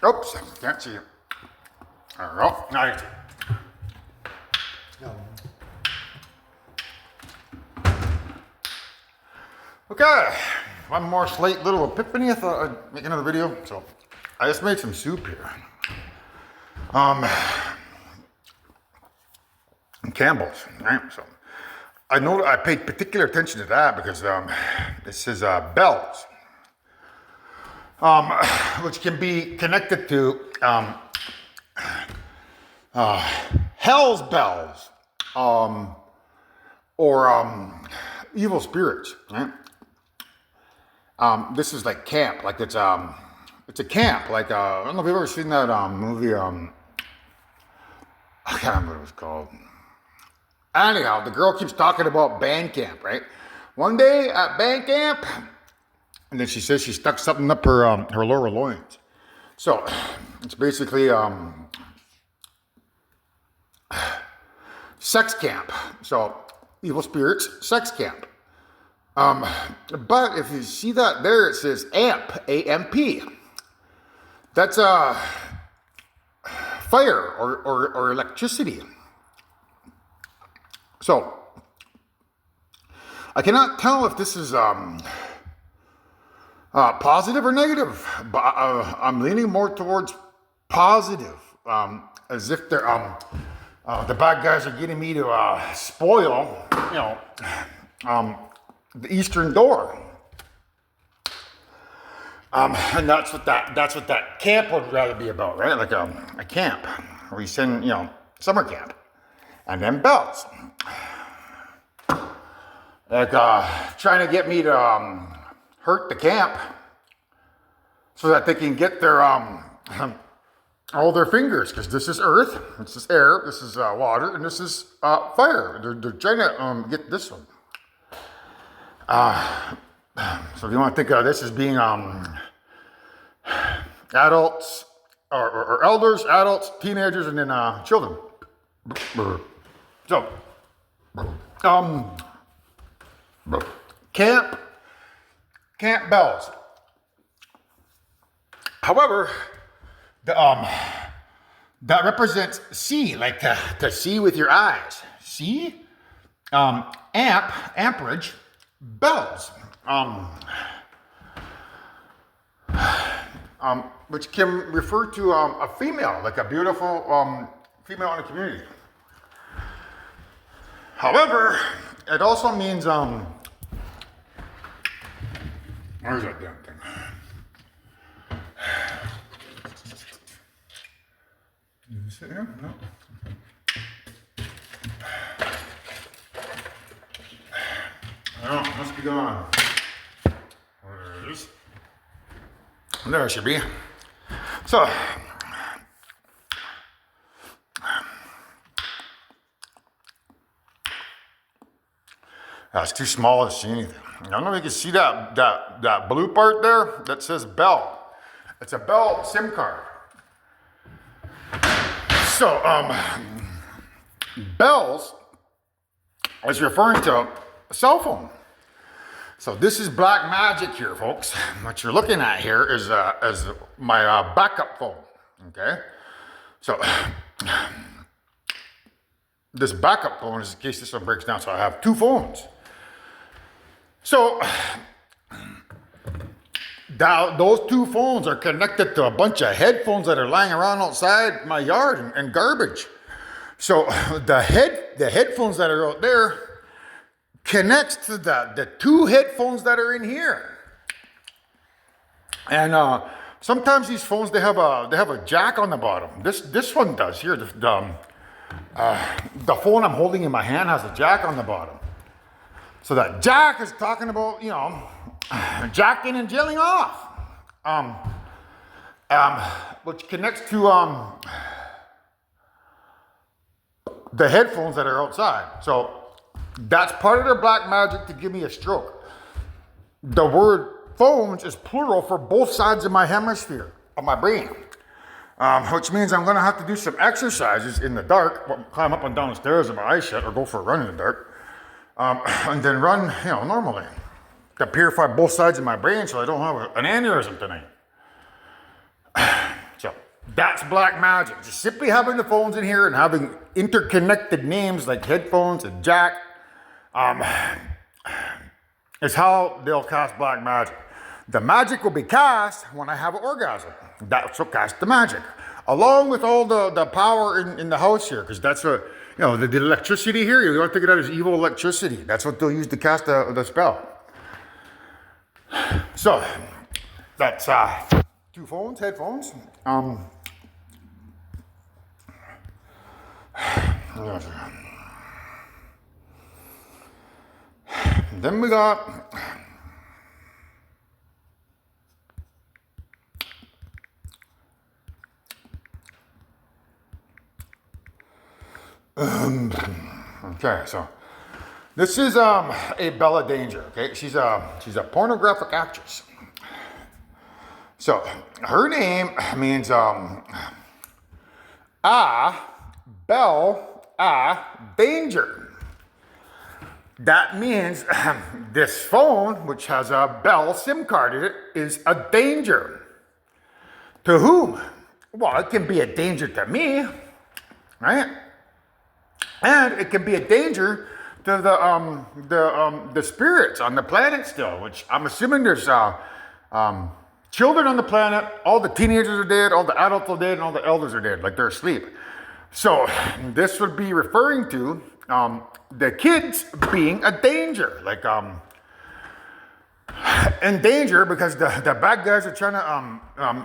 Oops, can't see it. There we go. Now you see it. Okay, one more slight little epiphany. I thought I'd make another video. So I just made some soup here. Campbell's, right? So I know I paid particular attention to that because this is bells, which can be connected to hell's bells, or evil spirits, right? This is like camp, like it's a camp, like I don't know if you've ever seen that movie. I can't remember what it was called. Anyhow, the girl keeps talking about band camp, right? One day at band camp, and then she says she stuck something up her lower loins. So it's basically sex camp. So evil spirits, sex camp. But if you see that there, it says AMP, A-M-P. That's fire or electricity. So I cannot tell if this is positive or negative, but I'm leaning more towards positive, as if they're the bad guys are getting me to spoil, the eastern door. And that's what that camp would rather be about, right? Like a camp where we send, summer camp, and then bells, like trying to get me to hurt the camp so that they can get their all their fingers, because this is earth, this is air, this is water, and this is fire. They're trying to get this one. So if you want to think of this as being adults or elders, adults, teenagers, and then children. So camp bells. However, that represents see, like to see with your eyes. See, amperage, bells. Which can refer to a female, like a beautiful female in the community. However, it also means where's that damn thing? Did you sit here? No. Oh, must be gone. There it is. There it should be. So, that's too small to see anything. I don't know if you can see that blue part there that says bell. It's a Bell SIM card. So, bells is referring to a cell phone. So this is black magic here, folks. What you're looking at here is my backup phone, okay? So this backup phone is in case this one breaks down, so I have two phones. So those two phones are connected to a bunch of headphones that are lying around outside my yard and garbage. So the headphones that are out there connects to the two headphones that are in here. And sometimes these phones they have a jack on the bottom. This one does here. The phone I'm holding in my hand has a jack on the bottom. So that jack is talking about jacking and jailing off, which connects to the headphones that are outside. So that's part of their black magic to give me a stroke. The word phones is plural for both sides of my hemisphere, of my brain. Which means I'm going to have to do some exercises in the dark, climb up and down the stairs with my eyes shut, or go for a run in the dark, and then run, normally, to purify both sides of my brain so I don't have an aneurysm tonight. That's black magic. Just simply having the phones in here and having interconnected names like headphones and jack is how they'll cast black magic. The magic will be cast when I have an orgasm. That's what casts the magic. Along with all the power in the house here, because that's what, the electricity here, you don't think of that as evil electricity. That's what they'll use to cast the spell. So, that's 2 phones, headphones. Then we got okay, so this is a Bella Danger. Okay, she's a pornographic actress. So her name means danger. That means this phone, which has a Bell SIM card in it, is a danger. To whom? Well, it can be a danger to me, right? And it can be a danger to the spirits on the planet still, which I'm assuming there's children on the planet, all the teenagers are dead, all the adults are dead, and all the elders are dead, like they're asleep. So this would be referring to the kids being a danger, like in danger because the bad guys are trying to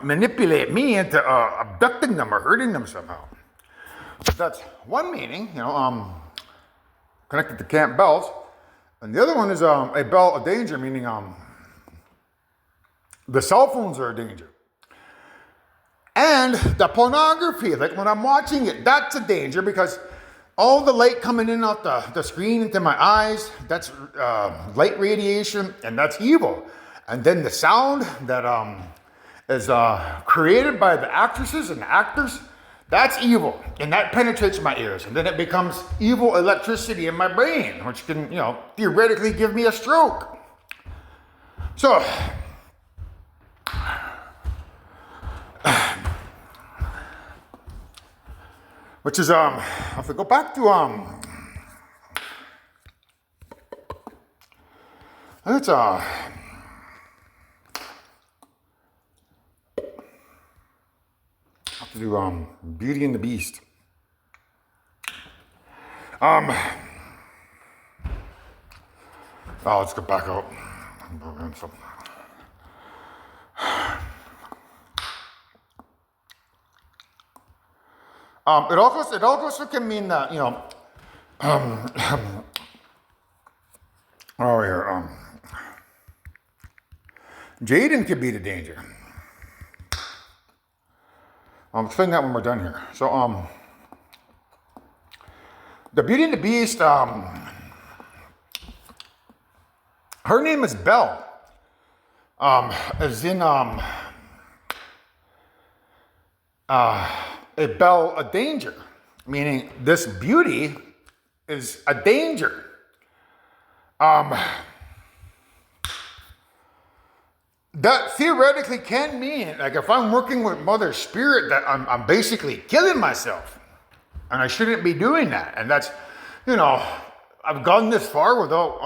manipulate me into abducting them or hurting them somehow. That's one meaning, connected to Camp Bells. And the other one is a bell, a danger, meaning the cell phones are a danger. And the pornography, like when I'm watching it, that's a danger because all the light coming in off the screen into my eyes, that's light radiation, and that's evil. And then the sound that is created by the actresses and the actors, that's evil, and that penetrates my ears, and then it becomes evil electricity in my brain, which can, theoretically give me a stroke. So, which is, if we go back to, it's, to do Beauty and the Beast. Let's go back out. It also can mean that, Jaden could be the danger. I'll explain that when we're done here. So, the Beauty and the Beast, her name is Belle, as in, a bell, a danger, meaning this beauty is a danger. That theoretically can mean, like if I'm working with Mother Spirit, that I'm basically killing myself. And I shouldn't be doing that. And that's, I've gone this far without,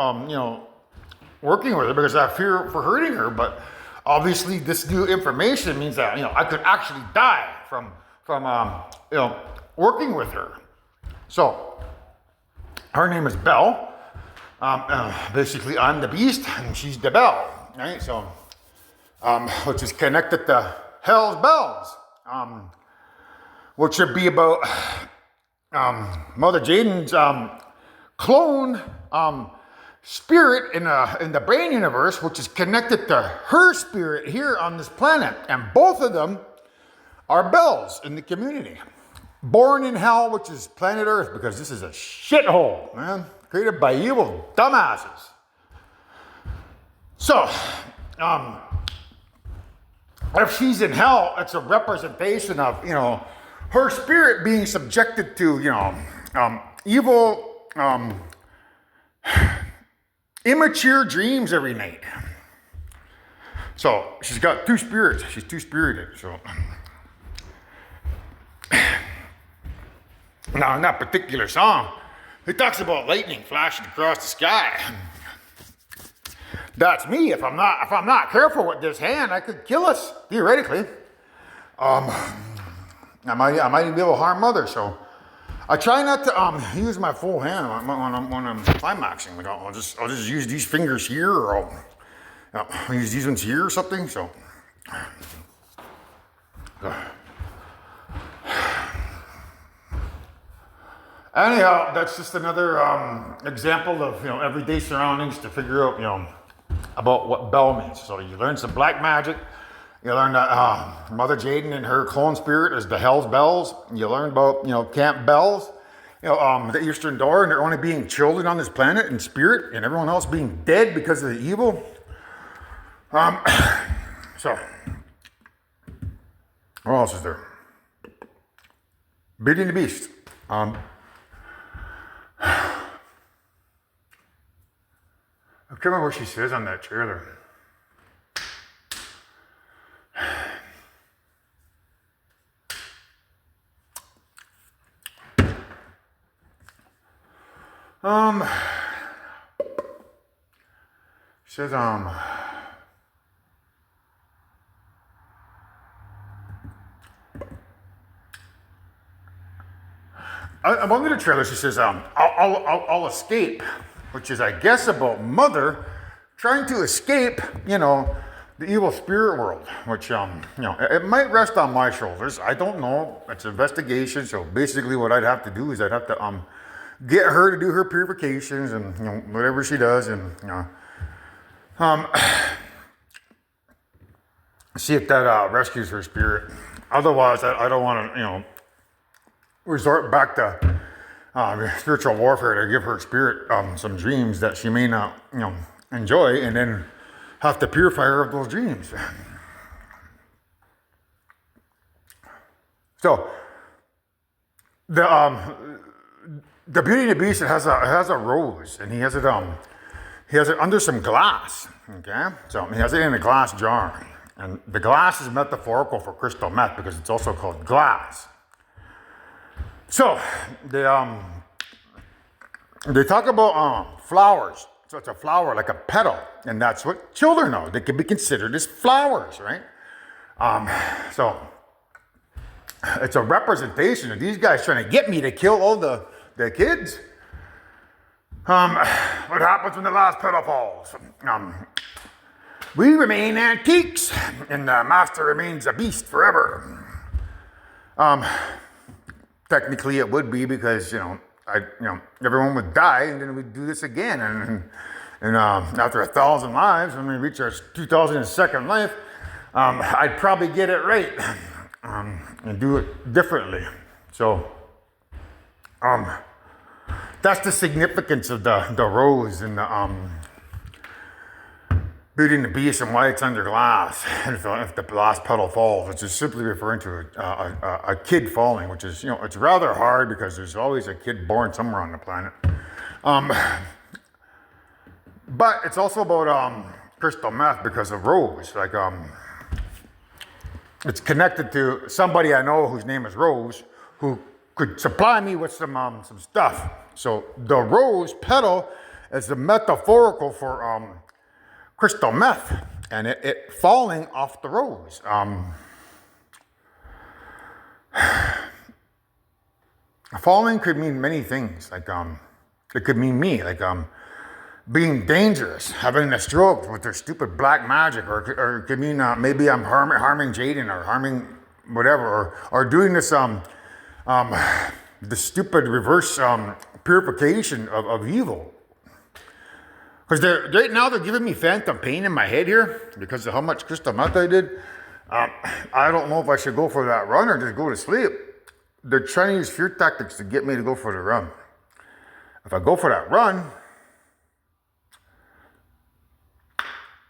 working with her because I fear for hurting her. But obviously this new information means that, I could actually die from working with her. So, her name is Belle. Basically, I'm the beast and she's the bell, right? So, which is connected to Hell's Bells, which would be about Mother Jaden's clone spirit in the brain universe, which is connected to her spirit here on this planet. And both of them are bells in the community. Born in hell, which is planet Earth, because this is a shithole, man, created by evil dumbasses. So, if she's in hell, it's a representation of, her spirit being subjected to, evil, immature dreams every night. So she's got 2 spirits. She's 2-spirited. So Now, in that particular song, it talks about lightning flashing across the sky. That's me. If I'm not careful with this hand, I could kill us theoretically. I might even be able to harm others. So I try not to use my full hand when I'm climaxing. Like I'll just use these fingers here, or I'll use these ones here or something. So. Anyhow, that's just another example of everyday surroundings to figure out about what bell means. So you learn some black magic. You learn that Mother Jaden and her clone spirit is the Hell's Bells. You learn about Camp Bells, the Eastern Door, and there only being children on this planet in spirit, and everyone else being dead because of the evil. So what else is there? Beauty and the Beast. I can't remember what she says on that trailer. She says, among the trailer, she says, I'll escape, which is, I guess, about Mother trying to escape, the evil spirit world, which, it might rest on my shoulders. I don't know. It's an investigation. So basically what I'd have to do is I'd have to, get her to do her purifications and, whatever she does, and, see if that, rescues her spirit. Otherwise, I don't want to, resort back to spiritual warfare to give her spirit some dreams that she may not, enjoy, and then have to purify her of those dreams. So the Beauty and the Beast, it has a rose, and he has it under some glass. Okay, so he has it in a glass jar, and the glass is metaphorical for crystal meth because it's also called glass. So they talk about flowers. So it's a flower like a petal, and that's what children know. They can be considered as flowers, right? So it's a representation of these guys trying to get me to kill all the kids. What happens when the last petal falls? We remain antiques, and the master remains a beast forever. Technically, it would be because everyone would die, and then we'd do this again. And after 1,000 lives, when we reach our 2,002nd life, I'd probably get it right and do it differently. So that's the significance of the rose and the Beauty and the Beast and why it's under glass. And if the last petal falls, it's just simply referring to a kid falling, which is, it's rather hard because there's always a kid born somewhere on the planet. But it's also about crystal meth because of Rose. Like, it's connected to somebody I know whose name is Rose, who could supply me with some stuff. So the rose petal is the metaphorical for crystal meth, and it falling off the rose. Falling could mean many things. Like it could mean me, like being dangerous, having a stroke with their stupid black magic, or it could mean maybe I'm harming Jaden or harming whatever, or doing this the stupid reverse purification of evil. Because right now they're giving me phantom pain in my head here because of how much crystal meth I did. I don't know if I should go for that run or just go to sleep. They're trying to use fear tactics to get me to go for the run. If I go for that run,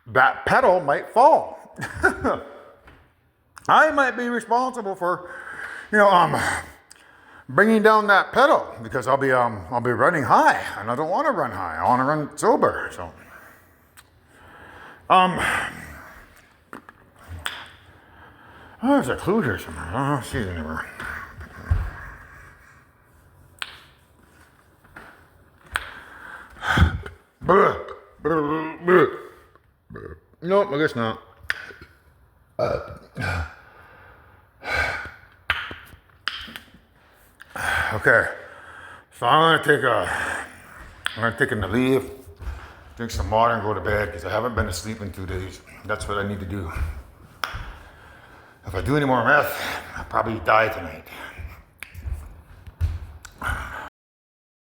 that petal might fall. I might be responsible for, bringing down that petal because I'll be running high, and I don't want to run high. I want to run sober. So, there's a clue here somewhere. I don't see it anywhere. Nope, I guess not. Okay, so I'm gonna take a leave, drink some water, and go to bed because I haven't been asleep in 2 days. That's what I need to do. If I do any more meth, I'll probably die tonight.